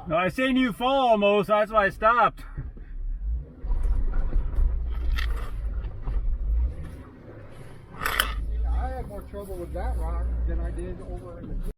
No, I seen you fall almost, that's why I stopped. I had more trouble with that rock than I did over in the